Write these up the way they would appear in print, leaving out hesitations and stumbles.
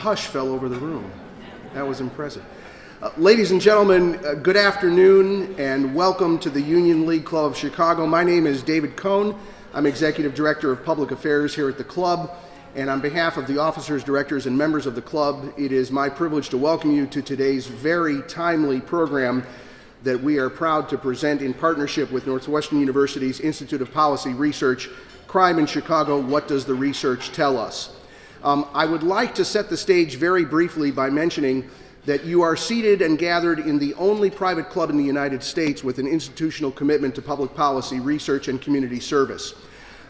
hush fell over the room. That was impressive. Ladies and gentlemen, good afternoon and welcome to the Union League Club of Chicago. My name is David Cohn. I'm Executive Director of Public Affairs here at the club, and on behalf of the officers, directors, and members of the club, it is my privilege to welcome you to today's very timely program that we are proud to present in partnership with Northwestern University's Institute of Policy Research, Crime in Chicago, What Does the Research Tell Us? I would like to set the stage very briefly by mentioning that you are seated and gathered in the only private club in the United States with an institutional commitment to public policy research and community service.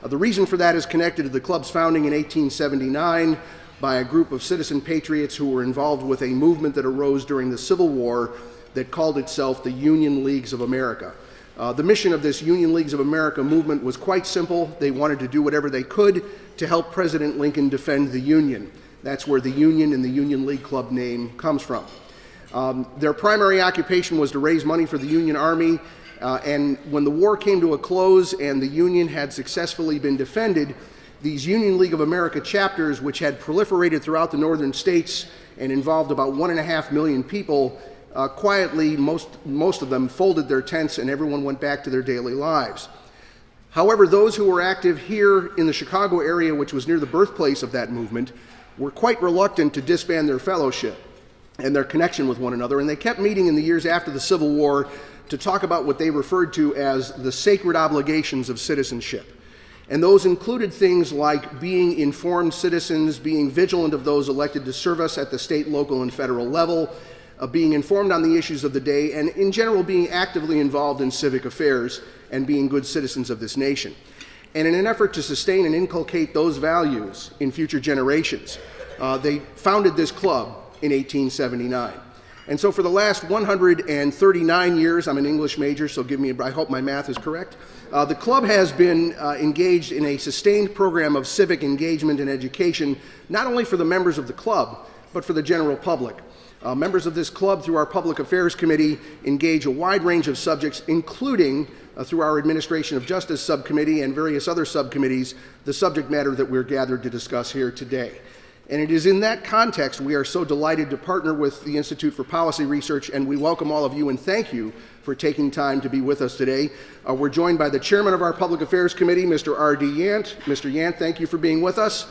The reason for that is connected to the club's founding in 1879 by a group of citizen patriots who were involved with a movement that arose during the Civil War that called itself the Union Leagues of America. The mission of this Union Leagues of America movement was quite simple. They wanted to do whatever they could to help President Lincoln defend the Union. That's where the Union and the Union League Club name comes from. Their primary occupation was to raise money for the Union Army, and when the war came to a close and the Union had successfully been defended, these Union League of America chapters, which had proliferated throughout the northern states and involved about 1.5 million people, quietly, most of them folded their tents and everyone went back to their daily lives. However, those who were active here in the Chicago area, which was near the birthplace of that movement, were quite reluctant to disband their fellowship and their connection with one another, and they kept meeting in the years after the Civil War to talk about what they referred to as the sacred obligations of citizenship. And those included things like being informed citizens, being vigilant of those elected to serve us at the state, local, and federal level, being informed on the issues of the day, and in general being actively involved in civic affairs and being good citizens of this nation. And in an effort to sustain and inculcate those values in future generations, they founded this club in 1879. And so for the last 139 years, I'm an English major, so I hope my math is correct, the club has been engaged in a sustained program of civic engagement and education, not only for the members of the club, but for the general public. Members of this club, through our Public Affairs Committee, engage a wide range of subjects, including, through our Administration of Justice Subcommittee and various other subcommittees, the subject matter that we're gathered to discuss here today. And it is in that context we are so delighted to partner with the Institute for Policy Research, and we welcome all of you and thank you for taking time to be with us today. We're joined by the chairman of our Public Affairs Committee, Mr. R.D. Yant. Mr. Yant, thank you for being with us.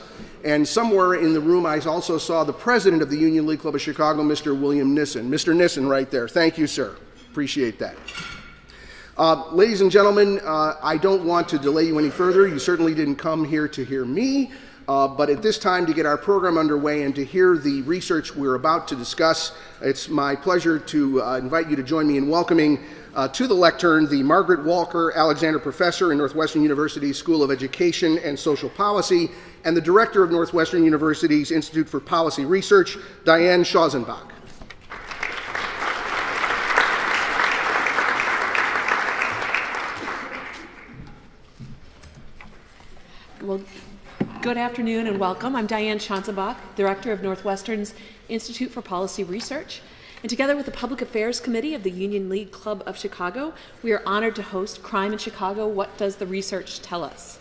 And somewhere in the room I also saw the president of the Union League Club of Chicago, Mr. William Nissen. Mr. Nissen right there. Thank you, sir. Appreciate that. Ladies and gentlemen, I don't want to delay you any further. You certainly didn't come here to hear me. But at this time, to get our program underway and to hear the research we're about to discuss, it's my pleasure to invite you to join me in welcoming to the lectern the Margaret Walker Alexander Professor in Northwestern University's School of Education and Social Policy and the Director of Northwestern University's Institute for Policy Research, Diane Schausenbach. Well, good afternoon and welcome. I'm Diane Schausenbach, Director of Northwestern's Institute for Policy Research. And together with the Public Affairs Committee of the Union League Club of Chicago, we are honored to host Crime in Chicago, What Does the Research Tell Us?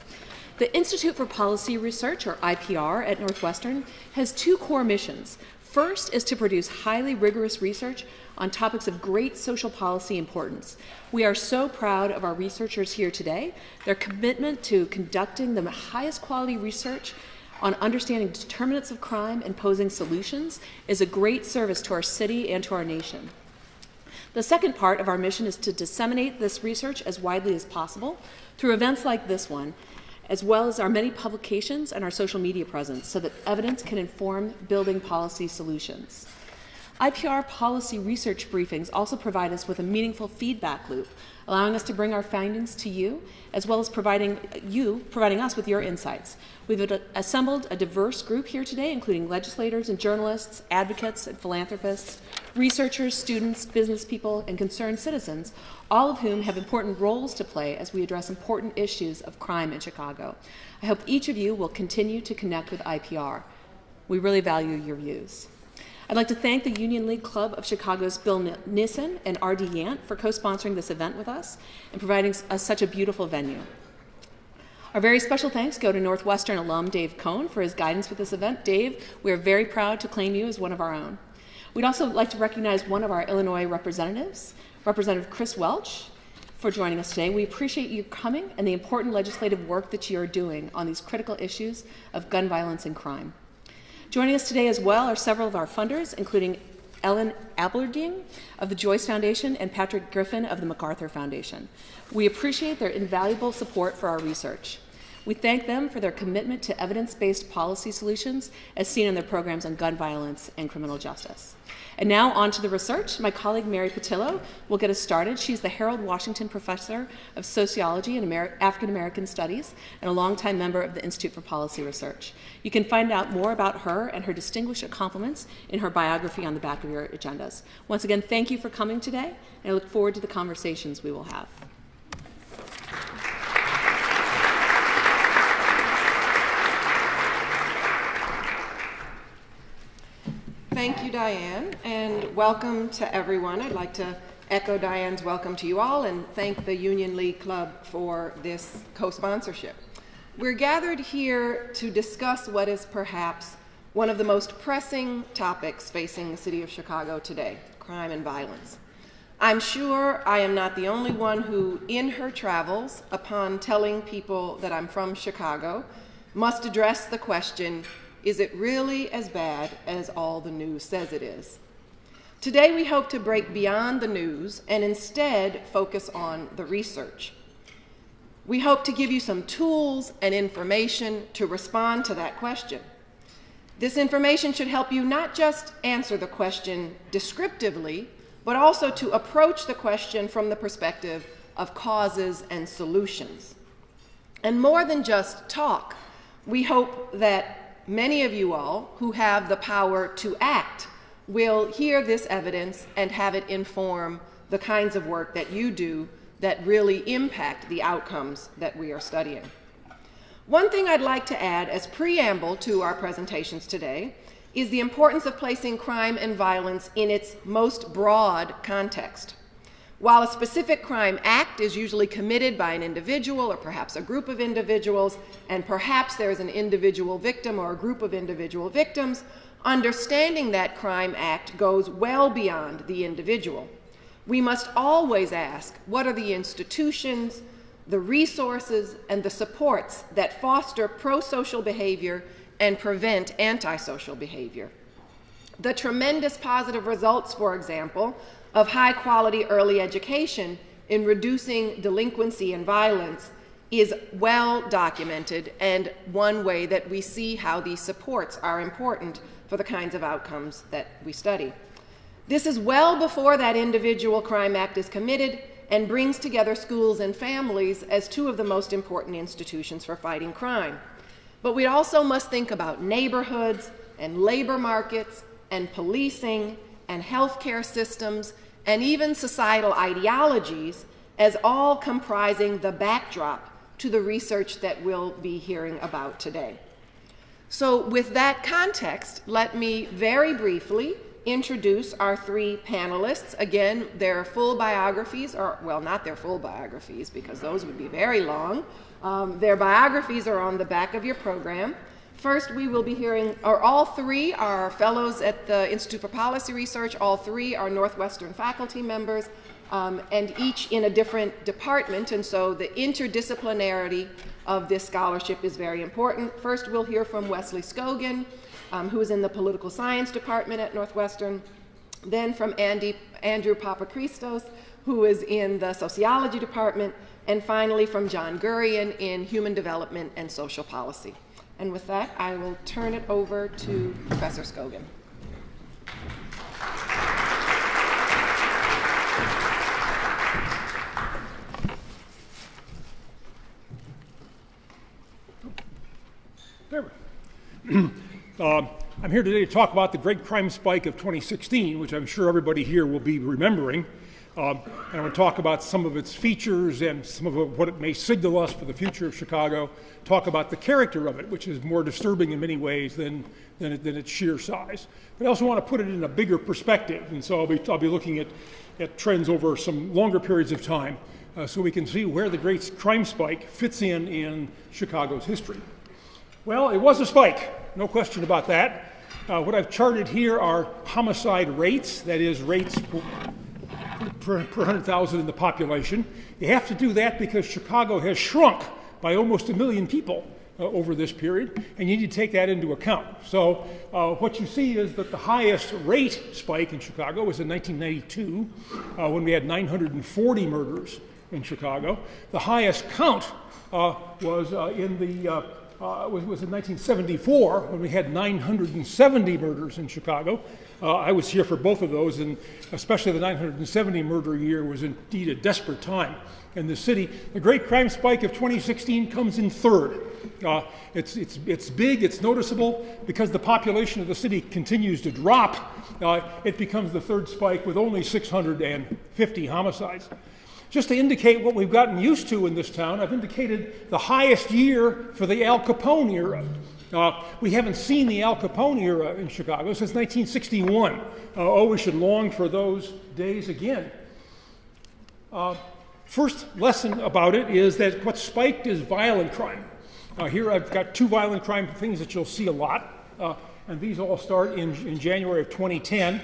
The Institute for Policy Research, or IPR, at Northwestern has two core missions. First is to produce highly rigorous research on topics of great social policy importance. We are so proud of our researchers here today. Their commitment to conducting the highest quality research on understanding determinants of crime and posing solutions is a great service to our city and to our nation. The second part of our mission is to disseminate this research as widely as possible through events like this one, as well as our many publications and our social media presence, so that evidence can inform building policy solutions. IPR policy research briefings also provide us with a meaningful feedback loop, allowing us to bring our findings to you, as well as providing us with your insights. We've assembled a diverse group here today, including legislators and journalists, advocates and philanthropists, researchers, students, business people, and concerned citizens, all of whom have important roles to play as we address important issues of crime in Chicago. I hope each of you will continue to connect with IPR. We really value your views. I'd like to thank the Union League Club of Chicago's Bill Nissen and R.D. Yant for co-sponsoring this event with us and providing us such a beautiful venue. Our very special thanks go to Northwestern alum Dave Cohn for his guidance with this event. Dave, we are very proud to claim you as one of our own. We'd also like to recognize one of our Illinois representatives, Representative Chris Welch, for joining us today. We appreciate you coming and the important legislative work that you are doing on these critical issues of gun violence and crime. Joining us today as well are several of our funders, including Ellen Aberdeen of the Joyce Foundation and Patrick Griffin of the MacArthur Foundation. We appreciate their invaluable support for our research. We thank them for their commitment to evidence-based policy solutions as seen in their programs on gun violence and criminal justice. And now on to the research. My colleague Mary Pattillo will get us started. She's the Harold Washington Professor of Sociology and African-American Studies and a longtime member of the Institute for Policy Research. You can find out more about her and her distinguished accomplishments in her biography on the back of your agendas. Once again, thank you for coming today, and I look forward to the conversations we will have. Thank you, Diane, and welcome to everyone. I'd like to echo Diane's welcome to you all and thank the Union League Club for this co-sponsorship. We're gathered here to discuss what is perhaps one of the most pressing topics facing the city of Chicago today, crime and violence. I'm sure I am not the only one who, in her travels, upon telling people that I'm from Chicago, must address the question, is it really as bad as all the news says it is? Today we hope to break beyond the news and instead focus on the research. We hope to give you some tools and information to respond to that question. This information should help you not just answer the question descriptively, but also to approach the question from the perspective of causes and solutions. And more than just talk, we hope that many of you all who have the power to act will hear this evidence and have it inform the kinds of work that you do that really impact the outcomes that we are studying. One thing I'd like to add as preamble to our presentations today is the importance of placing crime and violence in its most broad context. While a specific crime act is usually committed by an individual or perhaps a group of individuals, and perhaps there is an individual victim or a group of individual victims, understanding that crime act goes well beyond the individual. We must always ask, what are the institutions, the resources, and the supports that foster pro-social behavior and prevent antisocial behavior? The tremendous positive results, for example, of high-quality early education in reducing delinquency and violence is well documented, and one way that we see how these supports are important for the kinds of outcomes that we study. This is well before that individual crime act is committed and brings together schools and families as two of the most important institutions for fighting crime. But we also must think about neighborhoods and labor markets and policing and healthcare systems, and even societal ideologies as all comprising the backdrop to the research that we'll be hearing about today. So with that context, let me very briefly introduce our three panelists. Again, their full biographies are, well, not their full biographies because those would be very long. Their biographies are on the back of your program. First, we will be hearing, or all three are fellows at the Institute for Policy Research. All three are Northwestern faculty members, and each in a different department, and so the interdisciplinarity of this scholarship is very important. First, we'll hear from Wesley Skogan, who is in the political science department at Northwestern, then from Andrew Papachristos, who is in the sociology department, and finally from Jonathan Guryan in human development and social policy. And with that, I will turn it over to Professor Skogan. There we go. I'm here today to talk about the great crime spike of 2016, which I'm sure everybody here will be remembering. And I want to talk about some of its features and some of what it may signal us for the future of Chicago, talk about the character of it, which is more disturbing in many ways than its sheer size. But I also want to put it in a bigger perspective, and so I'll be looking at trends over some longer periods of time. so we can see where the great crime spike fits in Chicago's history. Well, it was a spike, no question about that. What I've charted here are homicide rates, that is, rates per 100,000 in the population. You have to do that because Chicago has shrunk by almost 1 million people over this period, and you need to take that into account. So what you see is that the highest rate spike in Chicago was in 1992, when we had 940 murders in Chicago. The highest count was in 1974, when we had 970 murders in Chicago. I was here for both of those, and especially the 970 murder year was indeed a desperate time in the city. The great crime spike of 2016 comes in third. It's big, it's noticeable. Because the population of the city continues to drop, it becomes the third spike with only 650 homicides. Just to indicate what we've gotten used to in this town, I've indicated the highest year for the Al Capone era. We haven't seen the Al Capone era in Chicago since 1961. We should long for those days again. First lesson about it is that what spiked is violent crime. Here I've got 2 violent crime things that you'll see a lot, and these all start in January of 2010.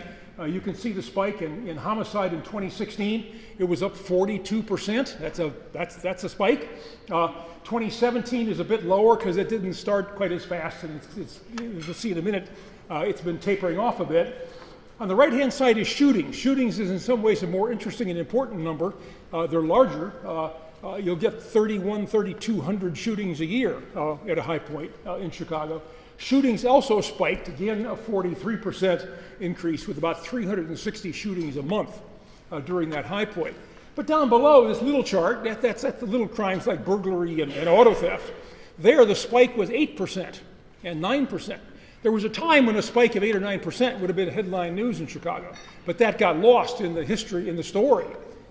You can see the spike in homicide in 2016. It was up 42%. That's a spike. 2017 is a bit lower because it didn't start quite as fast, and it's you'll see in a minute, it's been tapering off a bit. On the right-hand side is shootings. Shootings is in some ways a more interesting and important number. They're larger. You'll get 3,200 shootings a year at a high point in Chicago. Shootings also spiked, again a 43% increase, with about 360 shootings a month during that high point. But down below, this little chart, that's the little crimes like burglary and auto theft. There, the spike was 8% and 9%. There was a time when a spike of 8 or 9% would have been headline news in Chicago, but that got lost in the history, in the story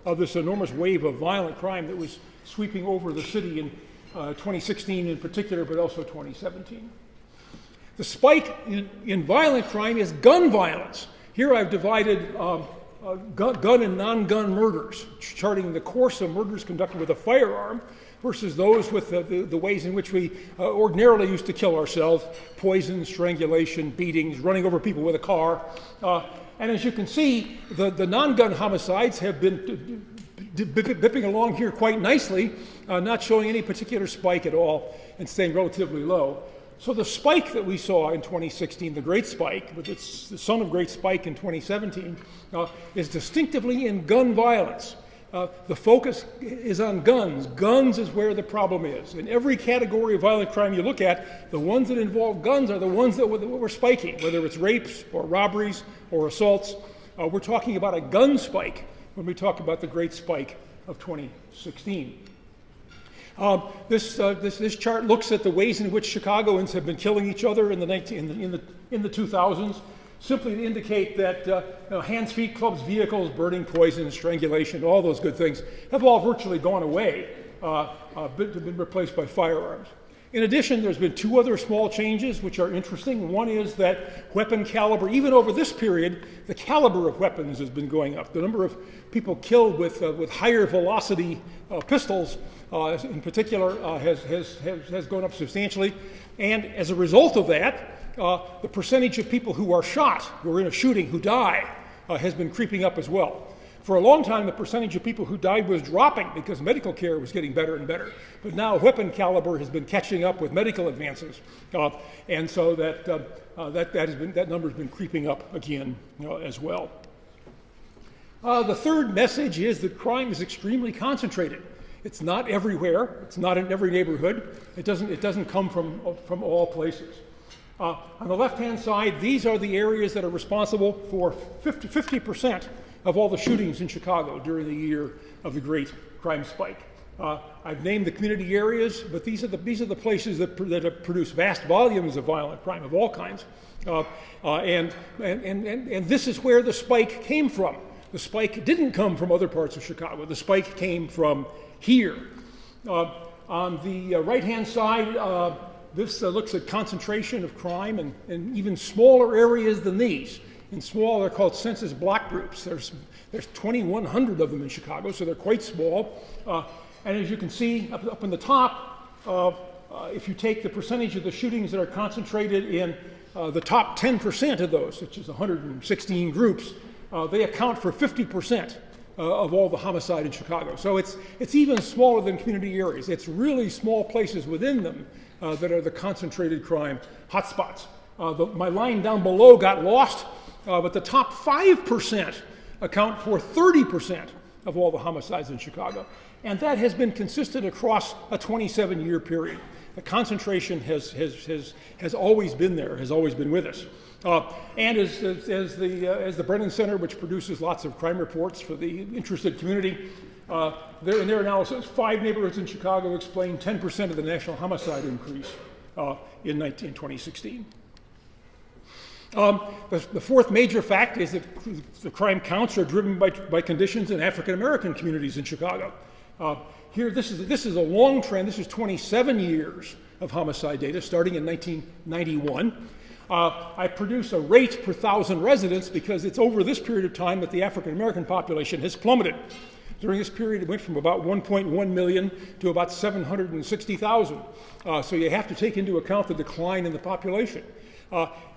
of this enormous wave of violent crime that was sweeping over the city in 2016 in particular, but also 2017. The spike in violent crime is gun violence. Here I've divided gun and non-gun murders, charting the course of murders conducted with a firearm versus those with the ways in which we ordinarily used to kill ourselves: poison, strangulation, beatings, running over people with a car. And as you can see, the non-gun homicides have been dipping along here quite nicely, not showing any particular spike at all and staying relatively low. So the spike that we saw in 2016, the great spike, but it's the son of great spike in 2017, is distinctively in gun violence. The focus is on guns. Guns is where the problem is. In every category of violent crime you look at, the ones that involve guns are the ones that we're spiking, whether it's rapes or robberies or assaults. We're talking about a gun spike when we talk about the great spike of 2016. This chart looks at the ways in which Chicagoans have been killing each other in the 2000s, simply to indicate that hands, feet, clubs, vehicles, burning, poison, strangulation, all those good things have all virtually gone away, been replaced by firearms. In addition, there's been 2 other small changes which are interesting. One is that weapon caliber, even over this period, the caliber of weapons has been going up. The number of people killed with higher velocity pistols in particular has gone up substantially. And as a result of that, the percentage of people who are shot, who are in a shooting, who die, has been creeping up as well. For a long time, the percentage of people who died was dropping because medical care was getting better and better. But now weapon caliber has been catching up with medical advances. And so that number has been creeping up again as well. The third message is that crime is extremely concentrated. It's not everywhere. It's not in every neighborhood. It doesn't come from all places. On the left-hand side, these are the areas that are responsible for 50% of all the shootings in Chicago during the year of the great crime spike. I've named the community areas, but these are the places that produce vast volumes of violent crime of all kinds. And this is where the spike came from. The spike didn't come from other parts of Chicago. The spike came from here. On the right-hand side, this looks at concentration of crime in even smaller areas than these. In small, they're called census block groups. There's 2,100 of them in Chicago, so they're quite small. And as you can see up in the top, if you take the percentage of the shootings that are concentrated in the top 10% of those, which is 116 groups, they account for 50% of all the homicide in Chicago. So it's even smaller than community areas. It's really small places within them that are the concentrated crime hotspots. My line down below got lost, but the top 5% account for 30% of all the homicides in Chicago. And that has been consistent across a 27-year period. The concentration has always been there, has always been with us. And as the Brennan Center, which produces lots of crime reports for the interested community, in their analysis, 5 neighborhoods in Chicago explain 10% of the national homicide increase in 2016. The fourth major fact is that the crime counts are driven by conditions in African-American communities in Chicago. Here, this is a long trend. This is 27 years of homicide data, starting in 1991. I produce a rate per 1,000 residents because it's over this period of time that the African-American population has plummeted. During this period, it went from about 1.1 million to about 760,000. So you have to take into account the decline in the population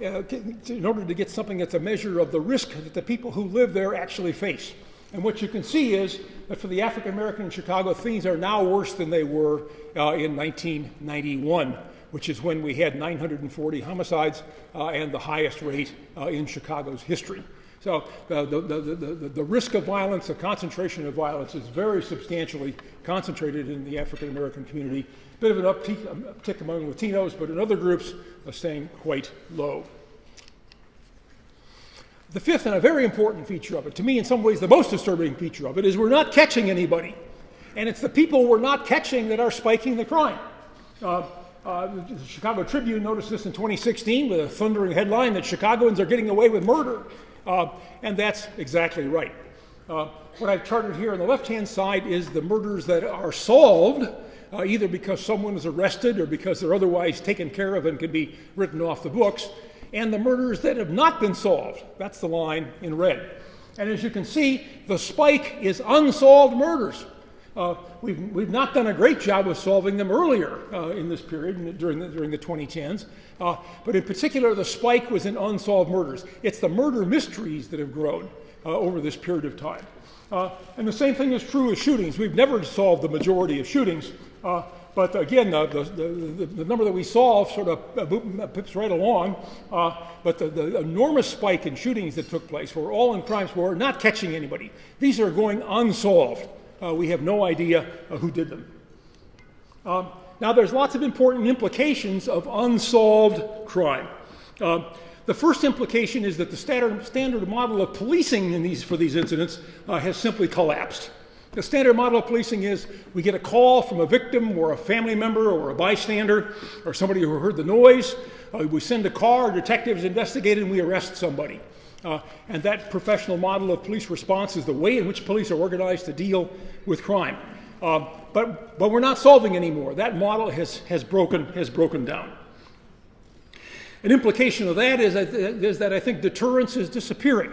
in order to get something that's a measure of the risk that the people who live there actually face. And what you can see is that for the African American in Chicago, things are now worse than they were in 1991, which is when we had 940 homicides and the highest rate in Chicago's history. So the risk of violence, the concentration of violence is very substantially concentrated in the African American community. A bit of an uptick among Latinos, but in other groups, staying quite low. The fifth and a very important feature of it, to me in some ways the most disturbing feature of it, is we're not catching anybody. And it's the people we're not catching that are spiking the crime. The Chicago Tribune noticed this in 2016 with a thundering headline that Chicagoans are getting away with murder. And that's exactly right. What I've charted here on the left-hand side is the murders that are solved, either because someone is arrested or because they're otherwise taken care of and can be written off the books, and the murders that have not been solved. That's the line in red. And as you can see, the spike is unsolved murders. We've not done a great job of solving them earlier in this period, during the 2010s. But in particular, the spike was in unsolved murders. It's the murder mysteries that have grown over this period of time. And the same thing is true with shootings. We've never solved the majority of shootings. But again, the number that we solve sort of pips right along. But the enormous spike in shootings that took place were all in crimes where we're not catching anybody. These are going unsolved. We have no idea who did them. Now, there's lots of important implications of unsolved crime. The first implication is that the standard model of policing for these incidents has simply collapsed. The standard model of policing is we get a call from a victim or a family member or a bystander or somebody who heard the noise. We send a car, detectives investigate, and we arrest somebody. And that professional model of police response is the way in which police are organized to deal with crime. But we're not solving anymore. That model has broken down. An implication of that is that I think deterrence is disappearing.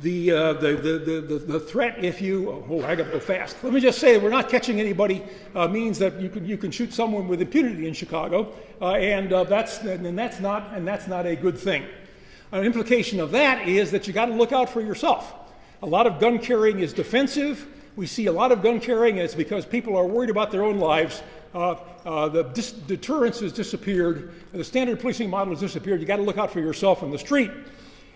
The threat, I got to go fast. Let me just say that we're not catching anybody means that you can shoot someone with impunity in Chicago, and that's not a good thing. An implication of that is that you got to look out for yourself. A lot of gun carrying is defensive. We see a lot of gun carrying, and it's because people are worried about their own lives. The deterrence has disappeared. The standard policing model has disappeared. You got to look out for yourself on the street.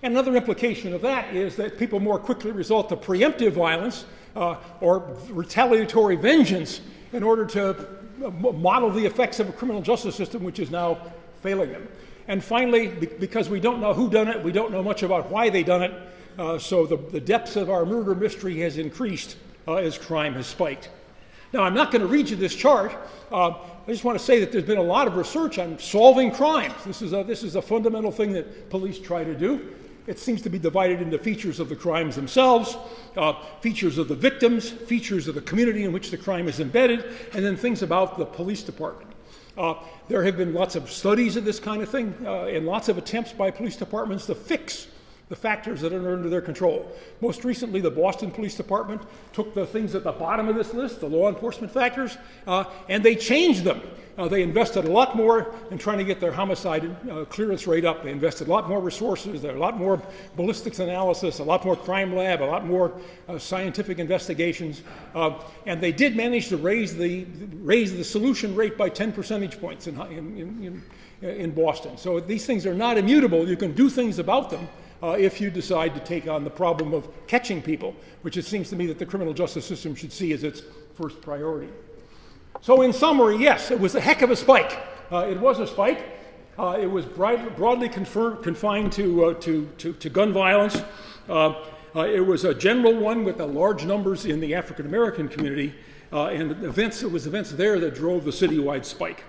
And another implication of that is that people more quickly resort to preemptive violence or retaliatory vengeance in order to model the effects of a criminal justice system which is now failing them. And finally, because we don't know who done it, we don't know much about why they done it, so the depths of our murder mystery has increased as crime has spiked. Now, I'm not going to read you this chart. I just want to say that there's been a lot of research on solving crimes. This is a fundamental thing that police try to do. It seems to be divided into features of the crimes themselves, features of the victims, features of the community in which the crime is embedded, and then things about the police department. There have been lots of studies of this kind of thing and lots of attempts by police departments to fix the factors that are under their control. Most recently, the Boston Police Department took the things at the bottom of this list, the law enforcement factors, and they changed them. They invested a lot more in trying to get their homicide clearance rate up. They invested a lot more resources, there a lot more ballistics analysis, a lot more crime lab, a lot more scientific investigations, and they did manage to raise the solution rate by 10 percentage points in Boston. So these things are not immutable. You can do things about them if you decide to take on the problem of catching people, which it seems to me that the criminal justice system should see as its first priority. So in summary, yes, it was a heck of a spike. It was a spike. It was broadly confined to gun violence. It was a general one with large numbers in the AfricanAmerican community, and it was events there that drove the citywide spike.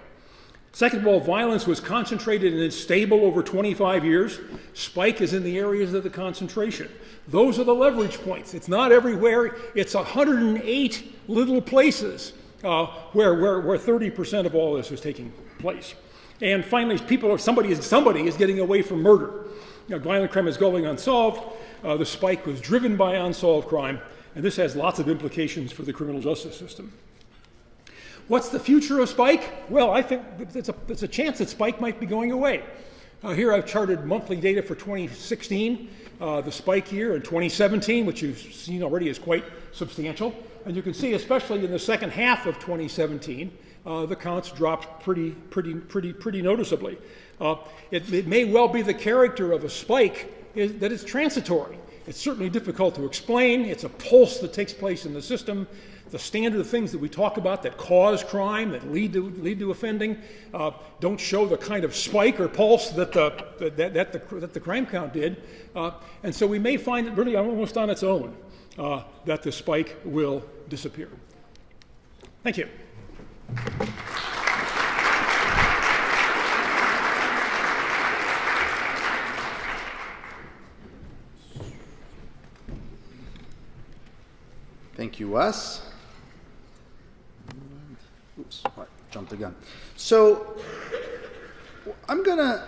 Second of all, violence was concentrated and it's stable over 25 years. Spike is in the areas of the concentration. Those are the leverage points. It's not everywhere. It's 108 little places where 30% of all this is taking place. And finally, somebody is getting away from murder. Violent crime is going unsolved. The spike was driven by unsolved crime, and this has lots of implications for the criminal justice system. What's the future of spike? Well, I think there's a chance that spike might be going away. Here I've charted monthly data for 2016, the spike year, and 2017, which you've seen already is quite substantial. And you can see, especially in the second half of 2017, the counts dropped pretty noticeably. It may well be the character of a spike that it's transitory. It's certainly difficult to explain. It's a pulse that takes place in the system. The standard of things that we talk about that cause crime, that lead to offending, don't show the kind of spike or pulse that the crime count did. And so we may find it really almost on its own that the spike will disappear. Thank you. Thank you, Wes. Oops, jumped the gun. So I'm going to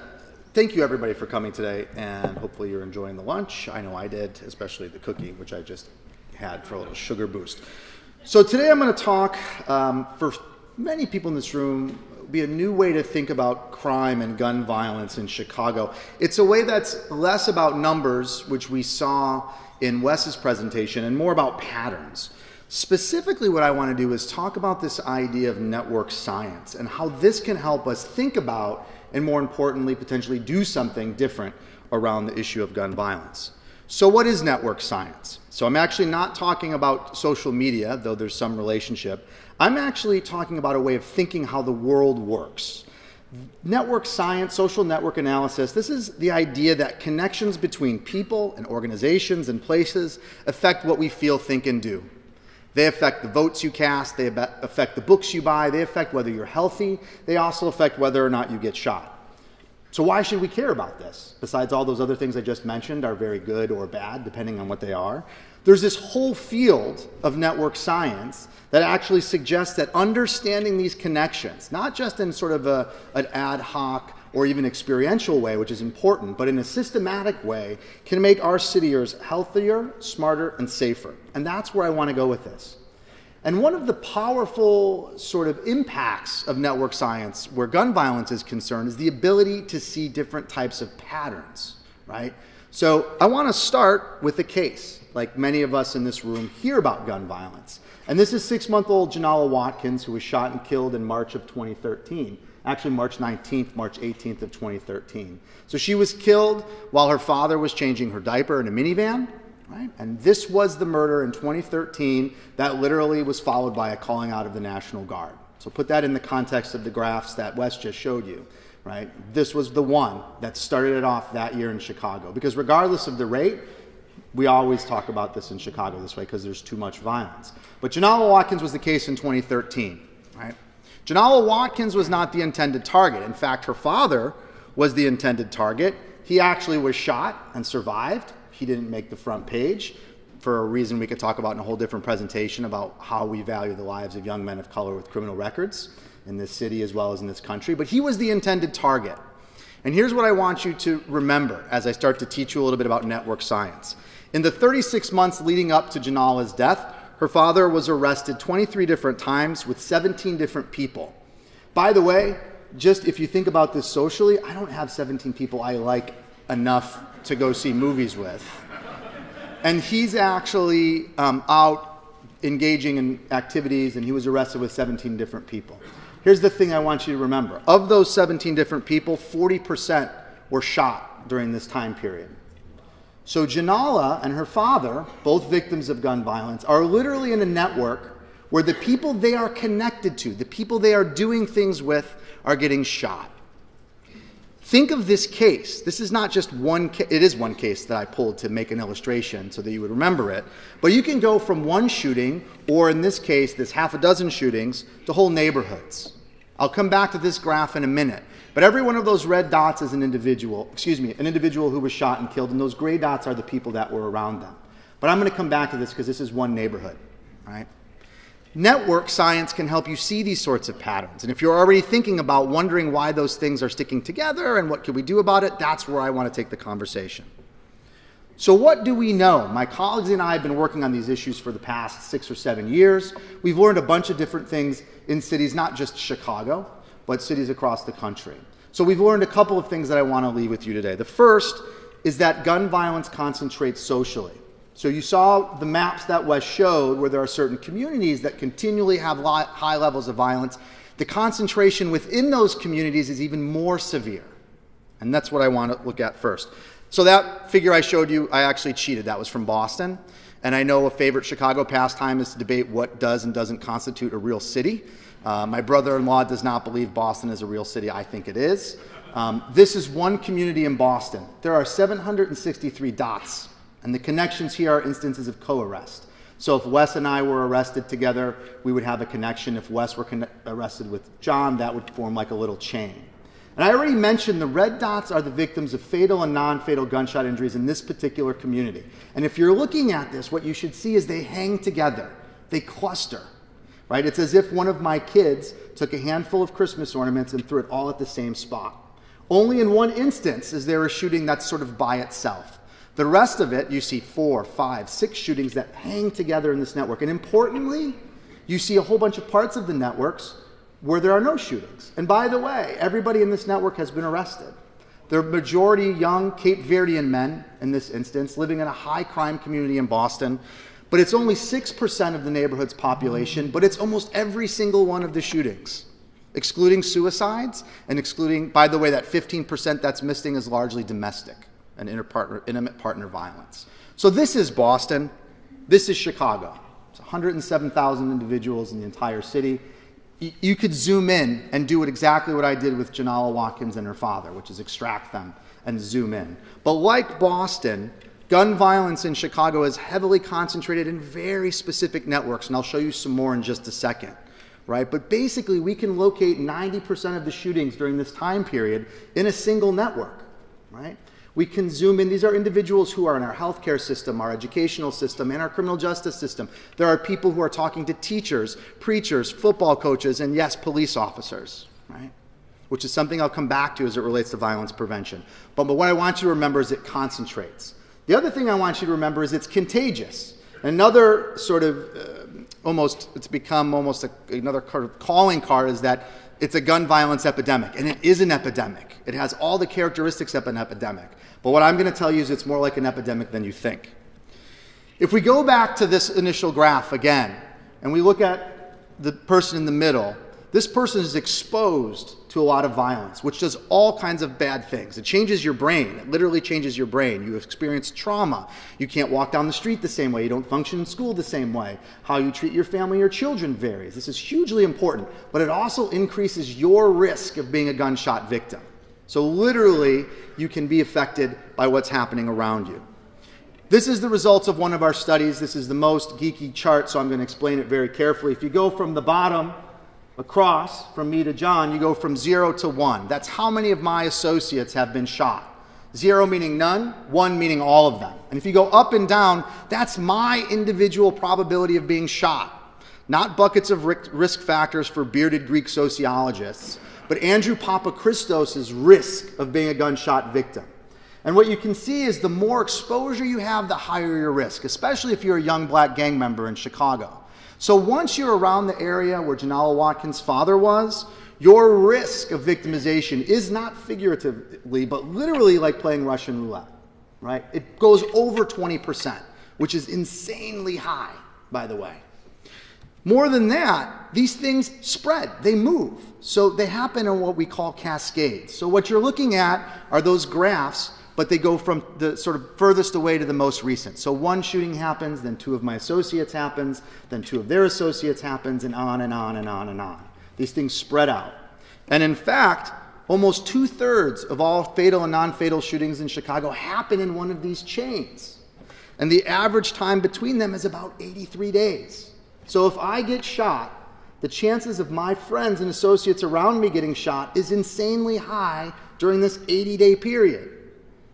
thank you, everybody, for coming today, and hopefully you're enjoying the lunch. I know I did, especially the cookie, which I just had for a little sugar boost. So today I'm going to talk, for many people in this room, be a new way to think about crime and gun violence in Chicago. It's a way that's less about numbers, which we saw in Wes's presentation, and more about patterns. Specifically, what I want to do is talk about this idea of network science and how this can help us think about, and more importantly, potentially do something different around the issue of gun violence. So what is network science? So I'm actually not talking about social media, though there's some relationship. I'm actually talking about a way of thinking how the world works. Network science, social network analysis, this is the idea that connections between people and organizations and places affect what we feel, think, and do. They affect the votes you cast, they affect the books you buy, they affect whether you're healthy, they also affect whether or not you get shot. So why should we care about this? Besides all those other things I just mentioned are very good or bad, depending on what they are. There's this whole field of network science that actually suggests that understanding these connections, not just in sort of an ad hoc or even experiential way, which is important, but in a systematic way, can make our cityers healthier, smarter, and safer. And that's where I want to go with this. And one of the powerful sort of impacts of network science where gun violence is concerned is the ability to see different types of patterns, right? So I want to start with a case, like many of us in this room hear about gun violence. And this is 6-month-old Jenelle Watkins, who was shot and killed in March of 2013. Actually, March 19th, March 18th of 2013. So she was killed while her father was changing her diaper in a minivan, right? And this was the murder in 2013 that literally was followed by a calling out of the National Guard. So put that in the context of the graphs that Wes just showed you, right? This was the one that started it off that year in Chicago. Because regardless of the rate, we always talk about this in Chicago this way because there's too much violence. But Jenelle Watkins was the case in 2013, right? Jenelle Watkins was not the intended target. In fact, her father was the intended target. He actually was shot and survived. He didn't make the front page for a reason we could talk about in a whole different presentation about how we value the lives of young men of color with criminal records in this city as well as in this country. But he was the intended target. And here's what I want you to remember as I start to teach you a little bit about network science. In the 36 months leading up to Jenelle's death, her father was arrested 23 different times with 17 different people. By the way, just if you think about this socially, I don't have 17 people I like enough to go see movies with. And he's actually out engaging in activities, and he was arrested with 17 different people. Here's the thing I want you to remember. Of those 17 different people, 40% were shot during this time period. So Jenelle and her father, both victims of gun violence, are literally in a network where the people they are connected to, the people they are doing things with, are getting shot. Think of this case. This is not just one case. It is one case that I pulled to make an illustration so that you would remember it. But you can go from one shooting, or in this case, this half a dozen shootings, to whole neighborhoods. I'll come back to this graph in a minute. But every one of those red dots is an individual who was shot and killed, and those gray dots are the people that were around them. But I'm going to come back to this because this is one neighborhood, right? Network science can help you see these sorts of patterns. And if you're already thinking about wondering why those things are sticking together and what can we do about it, that's where I want to take the conversation. So what do we know? My colleagues and I have been working on these issues for the past 6 or 7 years. We've learned a bunch of different things in cities, not just Chicago, but cities across the country. So we've learned a couple of things that I want to leave with you today. The first is that gun violence concentrates socially. So you saw the maps that Wes showed where there are certain communities that continually have high levels of violence. The concentration within those communities is even more severe. And that's what I want to look at first. So that figure I showed you, I actually cheated. That was from Boston. And I know a favorite Chicago pastime is to debate what does and doesn't constitute a real city. My brother-in-law does not believe Boston is a real city. I think it is. This is one community in Boston. There are 763 dots. And the connections here are instances of co-arrest. So if Wes and I were arrested together, we would have a connection. If Wes were arrested with John, that would form like a little chain. And I already mentioned the red dots are the victims of fatal and non-fatal gunshot injuries in this particular community. And if you're looking at this, what you should see is they hang together. They cluster, right? It's as if one of my kids took a handful of Christmas ornaments and threw it all at the same spot. Only in one instance is there a shooting that's sort of by itself. The rest of it, you see 4, 5, 6 shootings that hang together in this network. And importantly, you see a whole bunch of parts of the networks where there are no shootings. And by the way, everybody in this network has been arrested. They're majority young Cape Verdean men, in this instance, living in a high crime community in Boston. But it's only 6% of the neighborhood's population, but it's almost every single one of the shootings, excluding suicides and excluding, by the way, that 15% that's missing is largely domestic and intimate partner violence. So this is Boston. This is Chicago. It's 107,000 individuals in the entire city. You could zoom in and do exactly what I did with Jenelle Watkins and her father, which is extract them and zoom in. But like Boston, gun violence in Chicago is heavily concentrated in very specific networks, and I'll show you some more in just a second, right? But basically, we can locate 90% of the shootings during this time period in a single network, right? We can zoom in. These are individuals who are in our healthcare system, our educational system, and our criminal justice system. There are people who are talking to teachers, preachers, football coaches, and yes, police officers, right? Which is something I'll come back to as it relates to violence prevention. But what I want you to remember is it concentrates. The other thing I want you to remember is it's contagious. Another sort of it's become almost another calling card is that it's a gun violence epidemic, and it is an epidemic. It has all the characteristics of an epidemic. But what I'm going to tell you is it's more like an epidemic than you think. If we go back to this initial graph again, and we look at the person in the middle, this person is exposed to a lot of violence, which does all kinds of bad things. It changes your brain. It literally changes your brain. You experience trauma. You can't walk down the street the same way. You don't function in school the same way. How you treat your family or children varies. This is hugely important, but it also increases your risk of being a gunshot victim. So literally, you can be affected by what's happening around you. This is the results of one of our studies. This is the most geeky chart, so I'm going to explain it very carefully. If you go from the bottom across, from me to John, you go from 0 to 1. That's how many of my associates have been shot. 0 meaning none, 1 meaning all of them. And if you go up and down, that's my individual probability of being shot. Not buckets of risk factors for bearded Greek sociologists, but Andrew Papachristos' risk of being a gunshot victim. And what you can see is the more exposure you have, the higher your risk, especially if you're a young black gang member in Chicago. So once you're around the area where Jenelle Watkins' father was, your risk of victimization is not figuratively, but literally like playing Russian roulette, right? It goes over 20%, which is insanely high, by the way. More than that, these things spread, they move. So they happen in what we call cascades. So what you're looking at are those graphs, but they go from the sort of furthest away to the most recent. So one shooting happens, then two of my associates happens, then two of their associates happens, and on and on and on and on. These things spread out. And in fact, almost 2/3 of all fatal and non-fatal shootings in Chicago happen in one of these chains. And the average time between them is about 83 days. So if I get shot, the chances of my friends and associates around me getting shot is insanely high during this 80-day period.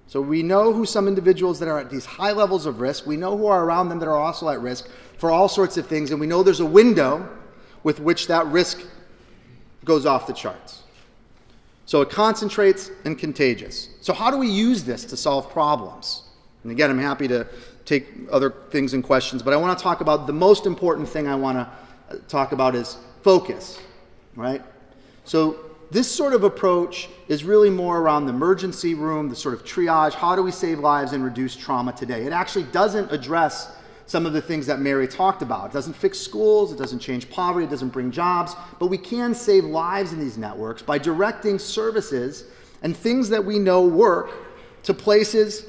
So we know who some individuals that are at these high levels of risk, we know who are around them that are also at risk for all sorts of things, and we know there's a window with which that risk goes off the charts. So it concentrates and contagious. So how do we use this to solve problems? And again, I'm happy to take other things and questions, but I want to talk about the most important thing I want to talk about is focus, right? So this sort of approach is really more around the emergency room, the sort of triage, how do we save lives and reduce trauma today? It actually doesn't address some of the things that Mary talked about. It doesn't fix schools, it doesn't change poverty, it doesn't bring jobs, but we can save lives in these networks by directing services and things that we know work to places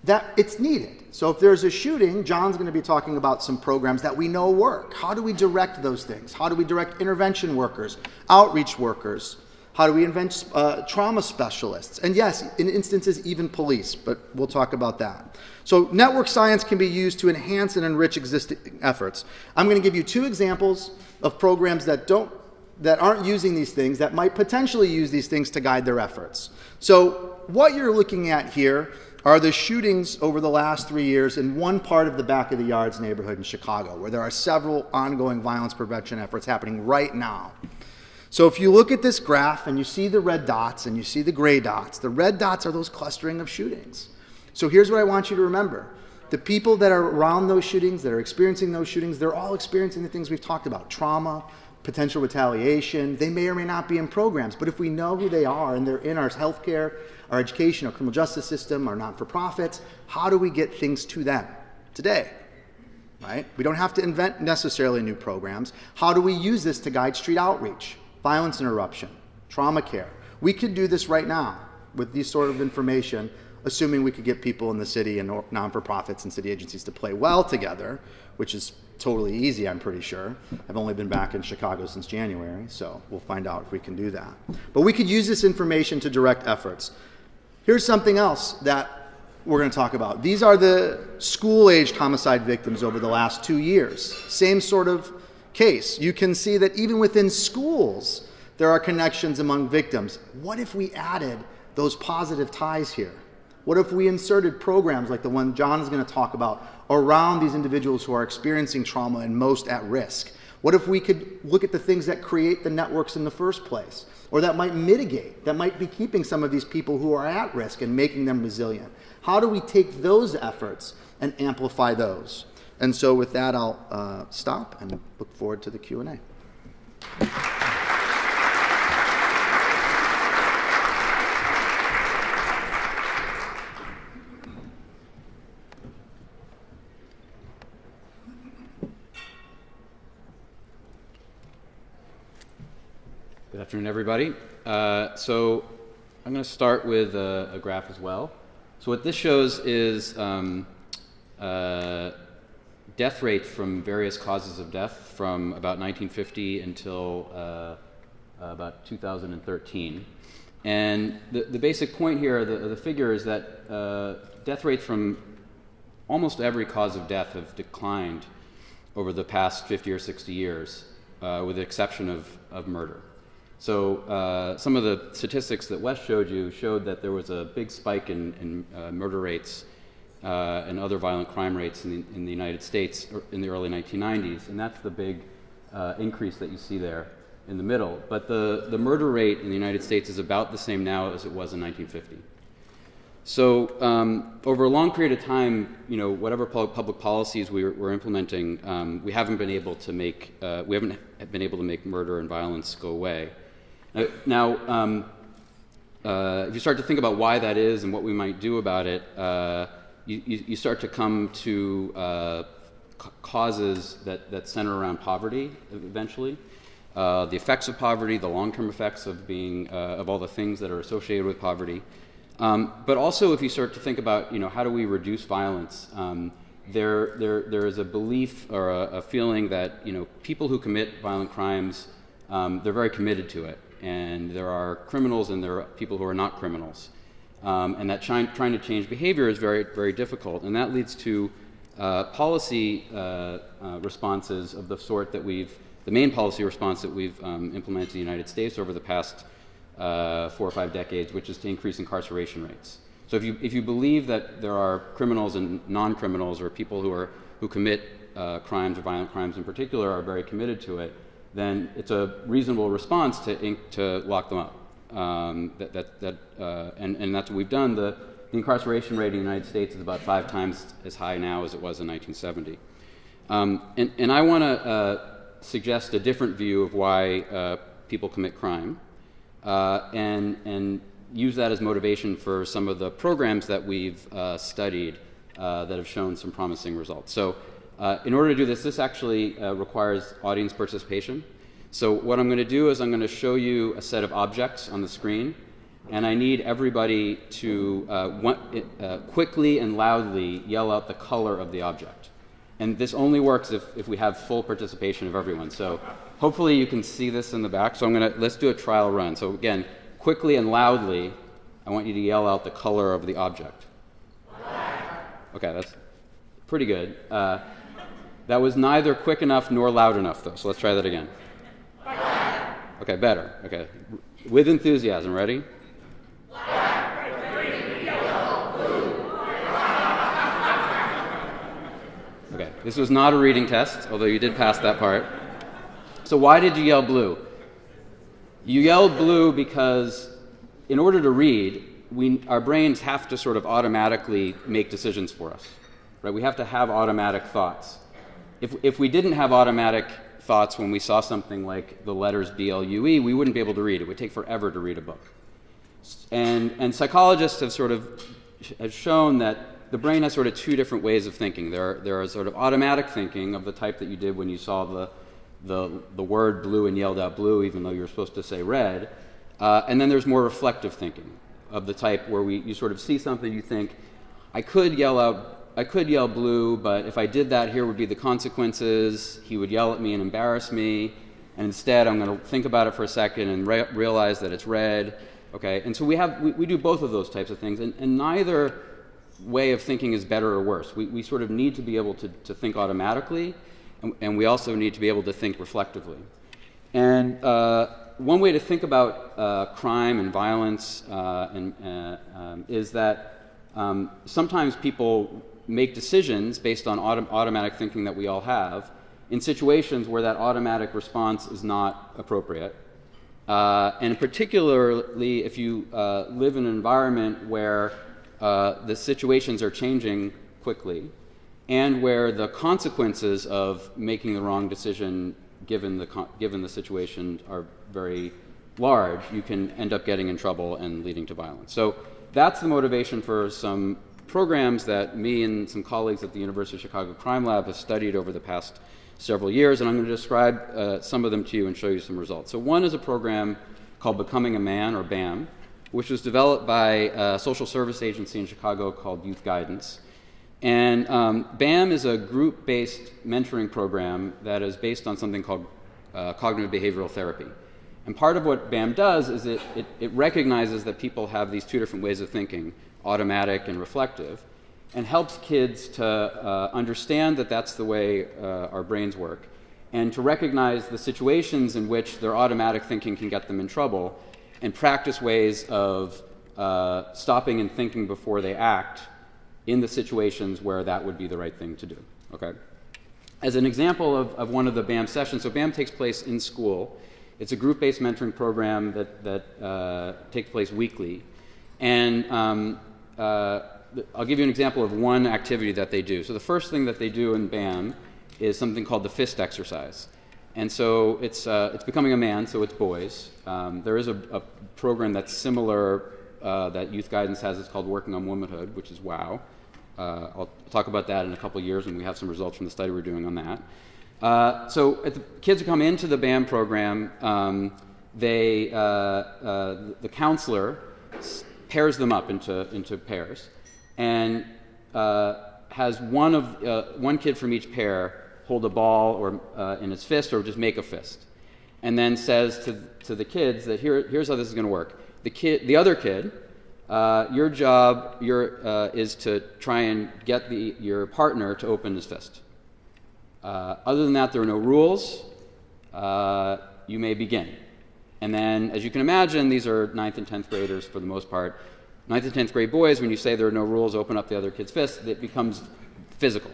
that it's needed. So if there's a shooting, John's going to be talking about some programs that we know work. How do we direct those things? How do we direct intervention workers, outreach workers? How do we invent trauma specialists? And yes, in instances, even police, but we'll talk about that. So network science can be used to enhance and enrich existing efforts. I'm going to give you two examples of programs that aren't using these things, that might potentially use these things to guide their efforts. So what you're looking at here are the shootings over the last 3 years in one part of the Back of the Yards neighborhood in Chicago, where there are several ongoing violence prevention efforts happening right now. So if you look at this graph and you see the red dots and you see the gray dots, the red dots are those clustering of shootings. So here's what I want you to remember. The people that are around those shootings, that are experiencing those shootings, they're all experiencing the things we've talked about: trauma, potential retaliation. They may or may not be in programs, but if we know who they are and they're in our healthcare, our education, our criminal justice system, our not-for-profits, how do we get things to them today? Right? We don't have to invent necessarily new programs. How do we use this to guide street outreach, violence interruption, trauma care? We could do this right now with these sort of information, assuming we could get people in the city and non-for-profits and city agencies to play well together, which is totally easy, I'm pretty sure. I've only been back in Chicago since January, so we'll find out if we can do that. But we could use this information to direct efforts. Here's something else that we're going to talk about. These are the school-aged homicide victims over the last 2 years. Same sort of case. You can see that even within schools, there are connections among victims. What if we added those positive ties here? What if we inserted programs like the one John is going to talk about around these individuals who are experiencing trauma and most at risk? What if we could look at the things that create the networks in the first place, or that might mitigate, that might be keeping some of these people who are at risk and making them resilient? How do we take those efforts and amplify those? And so with that, I'll stop and look forward to the Q&A. Good afternoon, everybody. So I'm going to start with a graph as well. So what this shows is death rates from various causes of death from about 1950 until about 2013. And the basic point here, the figure, is that death rates from almost every cause of death have declined over the past 50 or 60 years, with the exception of murder. So some of the statistics that Wes showed you showed that there was a big spike in murder rates and other violent crime rates in the United States in the early 1990s, and that's the big increase that you see there. in the middle. But the murder rate in the United States is about the same now as it was in 1950. So over a long period of time, whatever public policies we're implementing, we haven't been able to make murder and violence go away. Now, if you start to think about why that is and what we might do about it, you start to come to causes that center around poverty eventually. The effects of poverty, the long-term effects of of all the things that are associated with poverty. But also, if you start to think about, how do we reduce violence? There is a belief or a feeling that, people who commit violent crimes, they're very committed to it, and there are criminals and there are people who are not criminals, and that trying to change behavior is very, very difficult, and that leads to policy responses of the sort that the main policy response that we've implemented in the United States over the past 4 or 5 decades, which is to increase incarceration rates. So if you believe that there are criminals and non-criminals, or people who commit crimes or violent crimes in particular are very committed to it, then it's a reasonable response to lock them up. And that's what we've done. The incarceration rate in the United States is about 5 times as high now as it was in 1970. And I want to suggest a different view of why people commit crime. And use that as motivation for some of the programs that we've studied that have shown some promising results. So in order to do this actually requires audience participation. So what I'm going to do is I'm going to show you a set of objects on the screen, and I need everybody to quickly and loudly yell out the color of the object. And this only works if we have full participation of everyone. So hopefully you can see this in the back. So let's do a trial run. So again, quickly and loudly, I want you to yell out the color of the object. Okay, that's pretty good. That was neither quick enough nor loud enough, though. So let's try that again. Okay, better. Okay, with enthusiasm. Ready? Okay, this was not a reading test, although you did pass that part. So why did you yell blue? You yelled blue because in order to read, our brains have to sort of automatically make decisions for us, right? We have to have automatic thoughts. If we didn't have automatic thoughts when we saw something like the letters BLUE, we wouldn't be able to read. It would take forever to read a book. And psychologists have shown that the brain has sort of 2 different ways of thinking. There are sort of automatic thinking of the type that you did when you saw the word blue and yelled out blue, even though you were supposed to say red. And then there's more reflective thinking of the type where you sort of see something, you think, I could yell blue, but if I did that, here would be the consequences. He would yell at me and embarrass me. And instead, I'm going to think about it for a second and realize that it's red. Okay, and so we do both of those types of things, and neither way of thinking is better or worse. We sort of need to be able to think automatically, and we also need to be able to think reflectively. And one way to think about crime and violence is that sometimes people make decisions based on automatic thinking that we all have in situations where that automatic response is not appropriate. And particularly if you live in an environment where the situations are changing quickly, and where the consequences of making the wrong decision given the situation are very large, you can end up getting in trouble and leading to violence. So that's the motivation for some programs that me and some colleagues at the University of Chicago Crime Lab have studied over the past several years, and I'm going to describe some of them to you and show you some results. So one is a program called Becoming a Man, or BAM, which was developed by a social service agency in Chicago called Youth Guidance. And BAM is a group-based mentoring program that is based on something called cognitive behavioral therapy. And part of what BAM does is it recognizes that people have these 2 different ways of thinking, automatic and reflective, and helps kids to understand that that's the way our brains work, and to recognize the situations in which their automatic thinking can get them in trouble, and practice ways of stopping and thinking before they act in the situations where that would be the right thing to do. Okay? As an example of one of the BAM sessions, so BAM takes place in school, It's a group-based mentoring program that takes place weekly. And I'll give you an example of one activity that they do. So the first thing that they do in BAM is something called the fist exercise. And so it's Becoming a Man, so it's boys. There is a program that's similar that Youth Guidance has. It's called Working on Womanhood, which is WOW. I'll talk about that in a couple of years when we have some results from the study we're doing on that. So the kids who come into the BAM program, the counselor pairs them up into pairs, and has one kid from each pair hold a ball or in his fist, or just make a fist, and then says to the kids that here's how this is going to work. The other kid, your job is to try and get your partner to open his fist. Other than that, there are no rules. You may begin. And then, as you can imagine, these are 9th and 10th graders for the most part. 9th and 10th grade boys, when you say there are no rules, open up the other kid's fist, it becomes physical.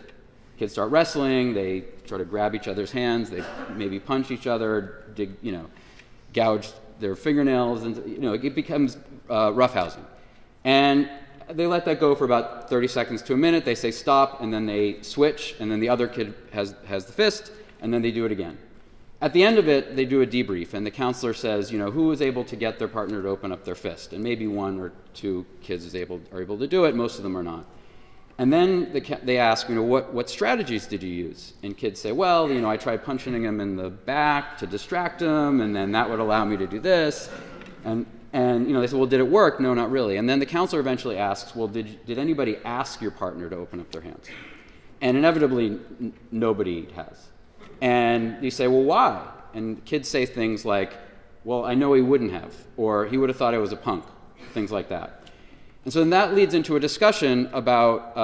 Kids start wrestling, they try to grab each other's hands, they maybe punch each other, gouge their fingernails, and it becomes roughhousing. And they let that go for about 30 seconds to a minute. They say stop, and then they switch, and then the other kid has the fist, and then they do it again. At the end of it, they do a debrief, and the counselor says, who was able to get their partner to open up their fist? And maybe 1 or 2 kids are able to do it. Most of them are not. And then they ask, what strategies did you use? And kids say, well, I tried punching him in the back to distract him, and then that would allow me to do this. And they say, well, did it work? No, not really. And then the counselor eventually asks, well, did anybody ask your partner to open up their hands? And inevitably, nobody has. And you say, well, why? And kids say things like, well, I know he wouldn't have, or he would have thought I was a punk, things like that. And so then that leads into a discussion about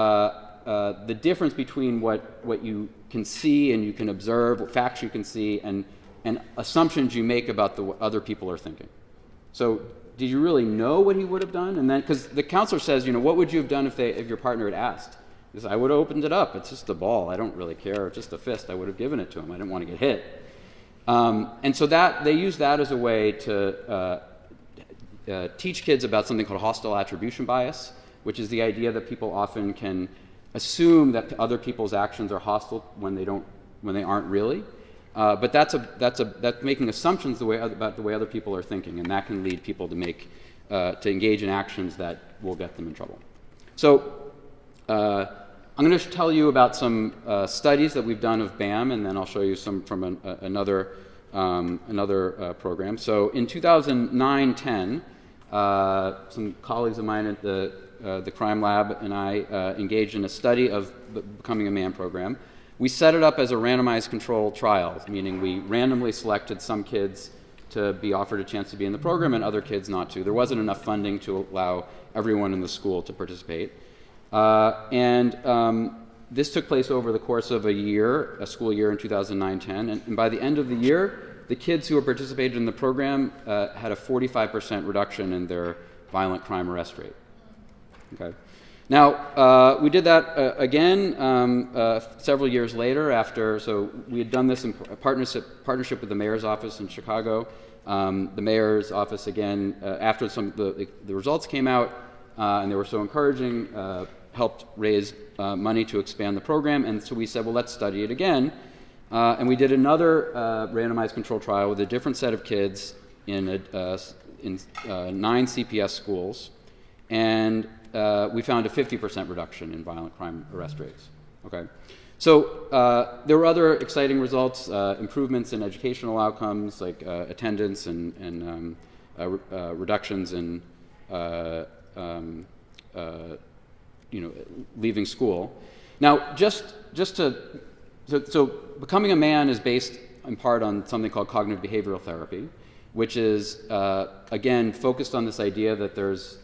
the difference between what you can see and you can observe, what facts you can see, and assumptions you make about what other people are thinking. So did you really know what he would have done? And then, because the counselor says, what would you have done if your partner had asked? He says, I would have opened it up. It's just a ball. I don't really care. It's just a fist. I would have given it to him. I didn't want to get hit. And so they use that as a way to teach kids about something called hostile attribution bias, which is the idea that people often can assume that other people's actions are hostile when they aren't really. But that's making assumptions about the way other people are thinking, and that can lead people to engage in actions that will get them in trouble. So I'm going to tell you about some studies that we've done of BAM, and then I'll show you some from another program. So in 2009-10, some colleagues of mine at the crime lab and I engaged in a study of the Becoming a Man program. We set it up as a randomized controlled trial, meaning we randomly selected some kids to be offered a chance to be in the program and other kids not to. There wasn't enough funding to allow everyone in the school to participate. This took place over the course of a school year in 2009-10, and by the end of the year, the kids who had participated in the program had a 45% reduction in their violent crime arrest rate. Okay. Now, we did that again several years later so we had done this in partnership with the mayor's office in Chicago. The mayor's office, again, after the results came out and they were so encouraging, helped raise money to expand the program. And so we said, well, let's study it again. And we did another randomized control trial with a different set of kids in 9 CPS schools. And we found a 50% reduction in violent crime arrest rates. Okay, so there were other exciting results, improvements in educational outcomes like attendance and reductions in leaving school. Now, so Becoming a Man is based in part on something called cognitive behavioral therapy, which is again focused on this idea that there's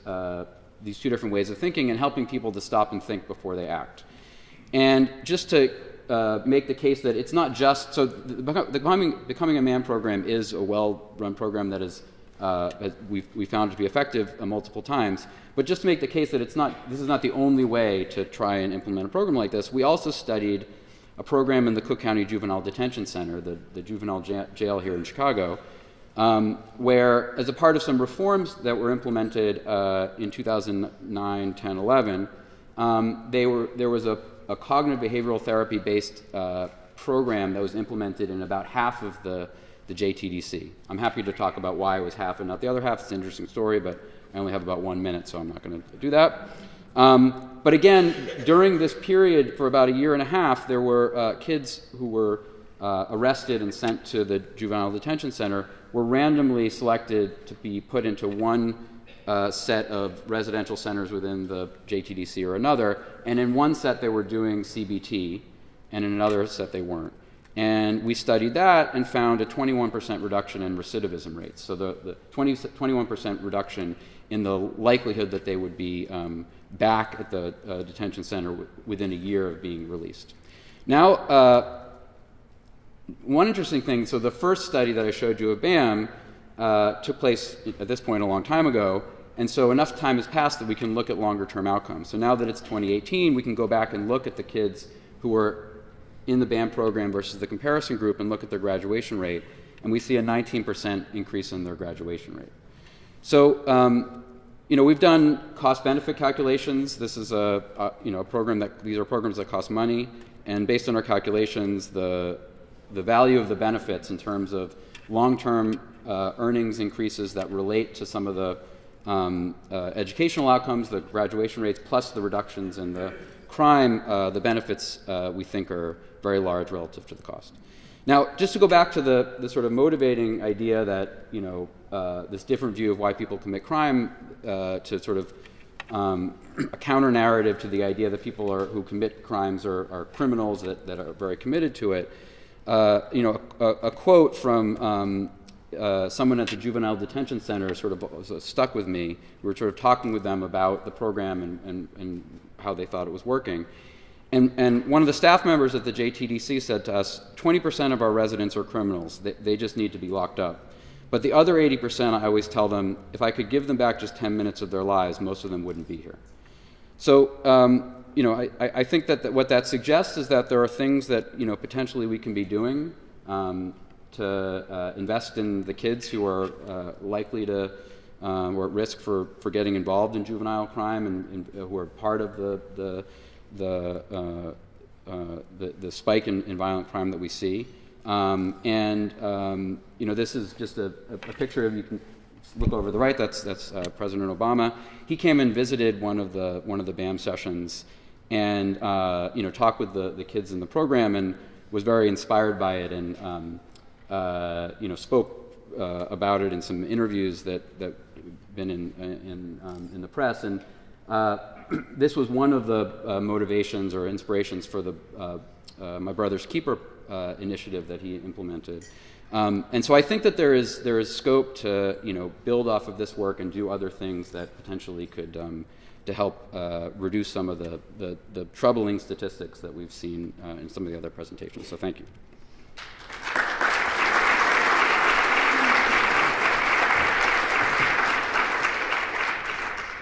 these two different ways of thinking and helping people to stop and think before they act. And just to make the case that it's not just, so the Becoming a Man program is a well-run program that is, we found to be effective multiple times, but just to make the case that this is not the only way to try and implement a program like this, we also studied a program in the Cook County Juvenile Detention Center, the juvenile jail here in Chicago, where, as a part of some reforms that were implemented in 2009, 10, 11, there was a cognitive behavioral therapy-based program that was implemented in about half of the JTDC. I'm happy to talk about why it was half and not the other half. It's an interesting story, but I only have about 1 minute, so I'm not going to do that. But again, during this period, for about a year and a half, there were kids who were arrested and sent to the juvenile detention center were randomly selected to be put into one set of residential centers within the JTDC or another, and in one set they were doing CBT, and in another set they weren't. And we studied that and found a 21% reduction in recidivism rates. So the 21% reduction in the likelihood that they would be back at the detention center within a year of being released. Now, one interesting thing, so the first study that I showed you of BAM took place at this point a long time ago, and so enough time has passed that we can look at longer term outcomes. So now that it's 2018, we can go back and look at the kids who were in the BAM program versus the comparison group and look at their graduation rate, and we see a 19% increase in their graduation rate. So, we've done cost-benefit calculations. This is a program these are programs that cost money, and based on our calculations, the value of the benefits in terms of long-term earnings increases that relate to some of the educational outcomes, the graduation rates, plus the reductions in the crime, the benefits we think are very large relative to the cost. Now, just to go back to the sort of motivating idea that, this different view of why people commit crime to sort of a counter-narrative to the idea that people who commit crimes are criminals that are very committed to it. A quote from someone at the juvenile detention center sort of stuck with me. We were sort of talking with them about the program and how they thought it was working. And one of the staff members at the JTDC said to us, 20% of our residents are criminals. They just need to be locked up. But the other 80%, I always tell them, if I could give them back just 10 minutes of their lives, most of them wouldn't be here. So, I think that what that suggests is that there are things that, potentially we can be doing to invest in the kids who are likely to or at risk for getting involved in juvenile crime and who are part of the spike in violent crime that we see. This is just a picture of, you can look over the right, that's President Obama. He came and visited one of the BAM sessions and talked with the kids in the program and was very inspired by it and spoke about it in some interviews that been in the press. And this was one of the motivations or inspirations for the My Brother's Keeper initiative that he implemented. And so I think that there is scope to build off of this work and do other things that potentially could to help reduce some of the troubling statistics that we've seen in some of the other presentations. So thank you.